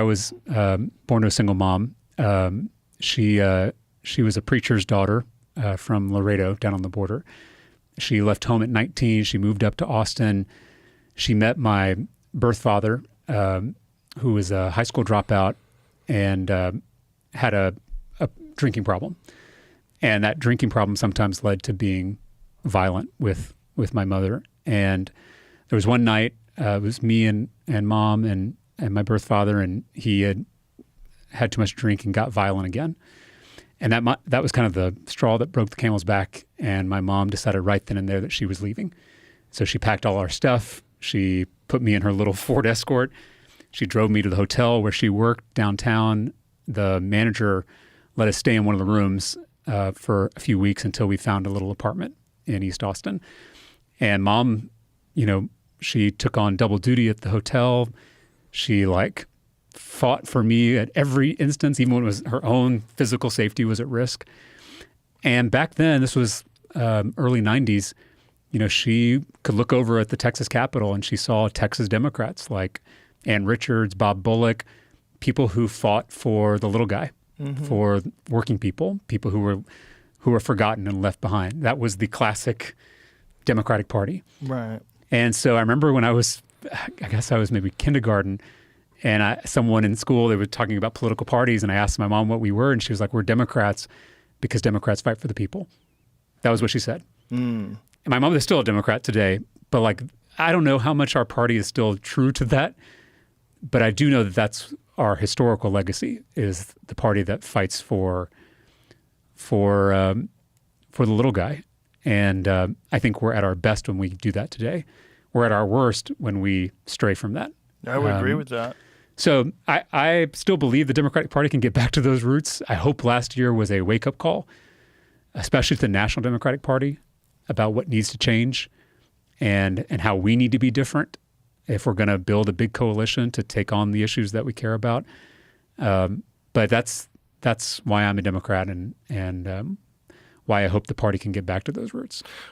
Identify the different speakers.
Speaker 1: was born to a single mom. She was a preacher's daughter from Laredo down on the border. She left home at 19. She moved up to Austin. She met my birth father, who was a high school dropout and had a drinking problem. And that drinking problem sometimes led to being violent with my mother. And there was one night, it was me and mom and my birth father, and he had too much to drink and got violent again. And that was kind of the straw that broke the camel's back. And my mom decided right then and there that she was leaving. So she packed all our stuff. She put me in her little Ford Escort. She drove me to the hotel where she worked downtown. The manager let us stay in one of the rooms for a few weeks until we found a little apartment in East Austin. And mom, she took on double duty at the hotel. She fought for me at every instance, even when it was her own physical safety was at risk. And back then, this was early 90s, she could look over at the Texas Capitol and she saw Texas Democrats like Ann Richards, Bob Bullock, people who fought for the little guy, for working people who were forgotten and left behind. That was the classic Democratic Party.
Speaker 2: Right.
Speaker 1: And so I remember when I guess I was maybe kindergarten, and someone in school, they were talking about political parties, and I asked my mom what we were, and she was like, we're Democrats because Democrats fight for the people. That was what she said. And my mom is still a Democrat today, but I don't know how much our party is still true to that, but I do know that that's our historical legacy, is the party that fights for the little guy. And I think we're at our best when we do that today. We're at our worst when we stray from that.
Speaker 2: I would agree with that.
Speaker 1: So I still believe the Democratic Party can get back to those roots. I hope last year was a wake-up call, especially to the National Democratic Party, about what needs to change and how we need to be different if we're going to build a big coalition to take on the issues that we care about. But that's why I'm a Democrat and why I hope the party can get back to those roots.